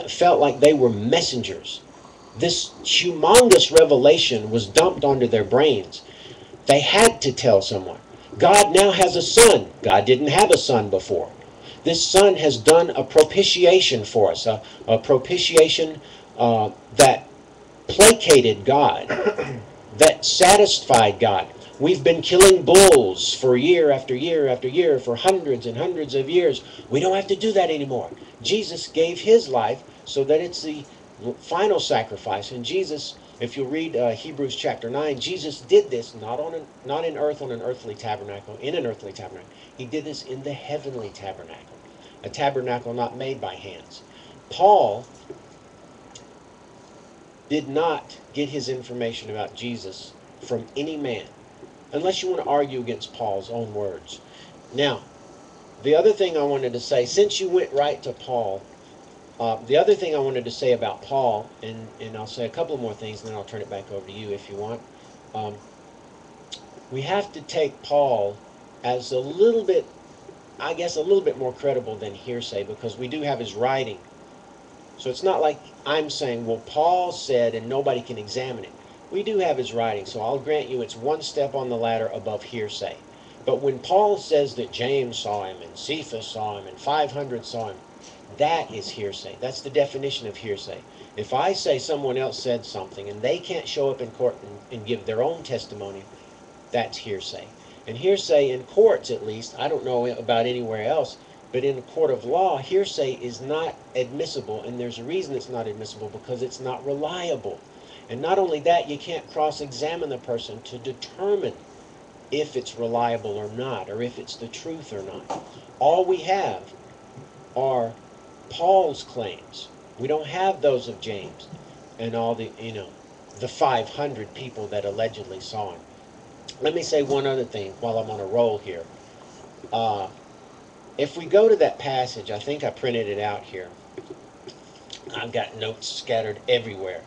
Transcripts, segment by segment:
felt like they were messengers. This humongous revelation was dumped onto their brains. They had to tell someone. God now has a son. God didn't have a son before. This son has done a propitiation for us, a propitiation that placated God, that satisfied God. We've been killing bulls for year after year after year for hundreds and hundreds of years. We don't have to do that anymore. Jesus gave his life so that it's the final sacrifice. And Jesus, if you read Hebrews chapter 9, Jesus did this not in earth on an earthly tabernacle, in an earthly tabernacle. He did this in the heavenly tabernacle, a tabernacle not made by hands. Paul did not get his information about Jesus from any man, unless you want to argue against Paul's own words. Now, the other thing I wanted to say, since you went right to Paul, the other thing I wanted to say about Paul, and I'll say a couple more things, and then I'll turn it back over to you if you want. We have to take Paul as a little bit, I guess, a little bit more credible than hearsay, because we do have his writing. So it's not like I'm saying, well, Paul said and nobody can examine it. We do have his writing, so I'll grant you it's one step on the ladder above hearsay. But when Paul says that James saw him and Cephas saw him and 500 saw him, that is hearsay. That's the definition of hearsay. If I say someone else said something and they can't show up in court and give their own testimony, that's hearsay. And hearsay in courts, at least, I don't know about anywhere else, but in a court of law, hearsay is not admissible, and there's a reason it's not admissible, because it's not reliable. And not only that, you can't cross-examine the person to determine if it's reliable or not, or if it's the truth or not. All we have are Paul's claims. We don't have those of James and all the 500 people that allegedly saw him. Let me say one other thing while I'm on a roll here. If we go to that passage, I think I printed it out here. I've got notes scattered everywhere.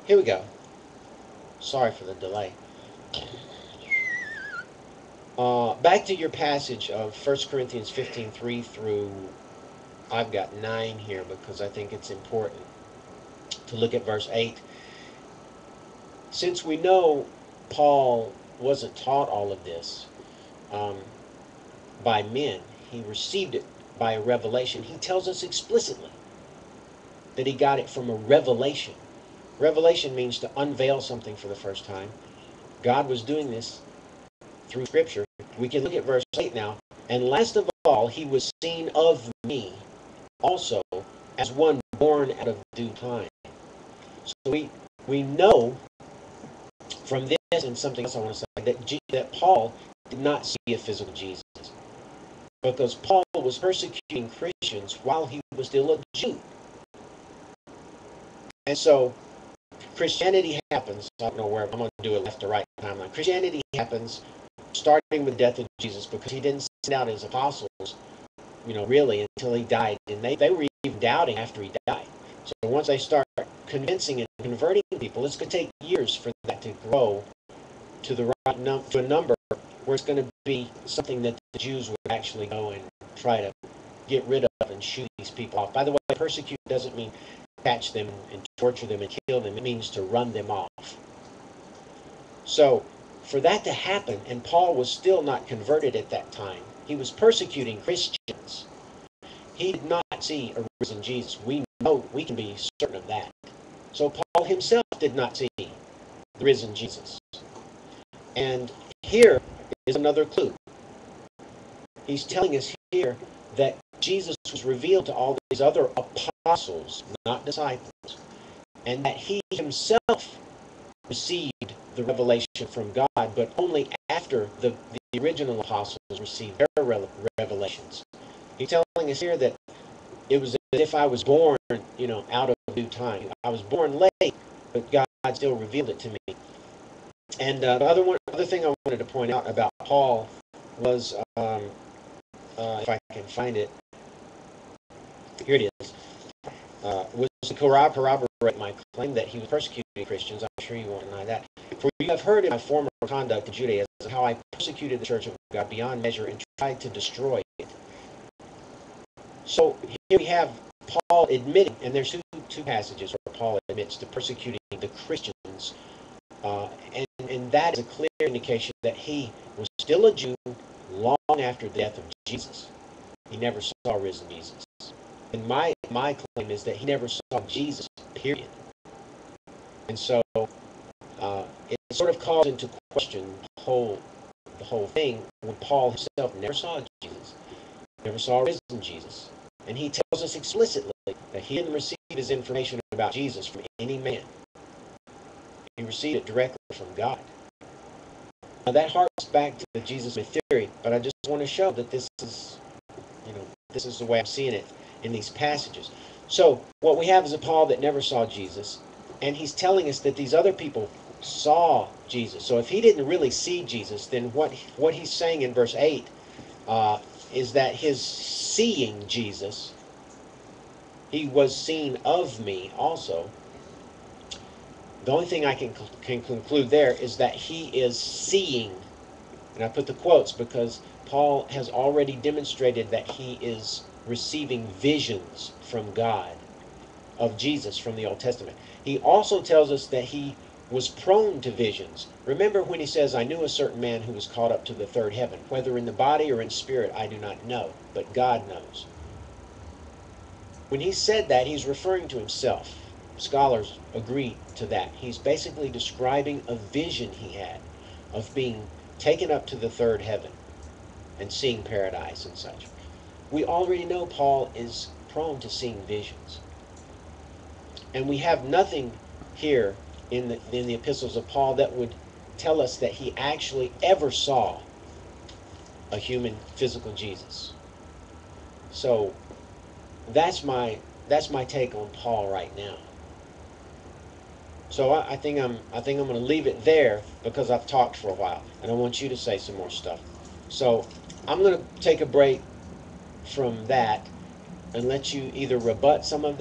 Here we go. Sorry for the delay. Back to your passage of 1 Corinthians 15:3 through, I've got 9 here because I think it's important to look at verse 8. Since we know Paul wasn't taught all of this by men, he received it by a revelation. He tells us explicitly that he got it from a revelation. Revelation means to unveil something for the first time. God was doing this through Scripture. We can look at verse 8 now. And last of all, he was seen of me also as one born out of due time. So we know from this, and something else I want to say, that Paul did not see a physical Jesus, because Paul was persecuting Christians while he was still a Jew. And so Christianity happens, I don't know where, I'm going to do a left to right timeline. Christianity happens starting with the death of Jesus, because he didn't send out his apostles, really, until he died. And they were even doubting after he died. So once they start convincing and converting people, it's going to take years for that to grow to the right to a number where it's going to be something that the Jews would actually go and try to get rid of and shoot these people off. By the way, persecute doesn't mean catch them and torture them and kill them. It means to run them off. So for that to happen, and Paul was still not converted at that time, he was persecuting Christians. He did not see a risen Jesus. We know, we can be certain of that. So Paul himself did not see the risen Jesus. And here is another clue. He's telling us here that Jesus was revealed to all these other apostles, not disciples, and that he himself received the revelation from God, but only after the original apostles received their revelations. He's telling us here that it was as if I was born, out of due time. I was born late, but God still revealed it to me. And the other thing I wanted to point out about Paul was, if I can find it, here it is, was to corroborate my claim that he was persecuting Christians. I'm sure you won't deny that. For you have heard in my former conduct in Judaism how I persecuted the church of God beyond measure and tried to destroy it. So here we have Paul admitting, and there's two passages where Paul admits to persecuting the Christians, and that is a clear indication that he was still a Jew long after the death of Jesus. He never saw risen Jesus. And my claim is that he never saw Jesus, period. And so it sort of calls into question the whole thing when Paul himself never saw Jesus, never saw risen Jesus. And he tells us explicitly that he didn't receive his information about Jesus from any man. He received it directly from God. Now that harks back to the Jesus myth theory, but I just want to show that this is, this is the way I'm seeing it in these passages. So what we have is a Paul that never saw Jesus, and he's telling us that these other people saw Jesus. So if he didn't really see Jesus, then what he's saying in verse 8 is that his seeing Jesus, he was seen of me also. The only thing I can conclude there is that he is seeing, and I put the quotes because Paul has already demonstrated that he is receiving visions from God of Jesus from the Old Testament. He also tells us that he was prone to visions. Remember when he says, I knew a certain man who was caught up to the third heaven. Whether in the body or in spirit, I do not know, but God knows. When he said that, he's referring to himself. Scholars agree to that. He's basically describing a vision he had of being taken up to the third heaven and seeing paradise and such. We already know Paul is prone to seeing visions. And we have nothing here in the epistles of Paul that would tell us that he actually ever saw a human physical Jesus. So that's my take on Paul right now. So I think I'm going to leave it there because I've talked for a while and I want you to say some more stuff. So I'm going to take a break from that and let you either rebut some of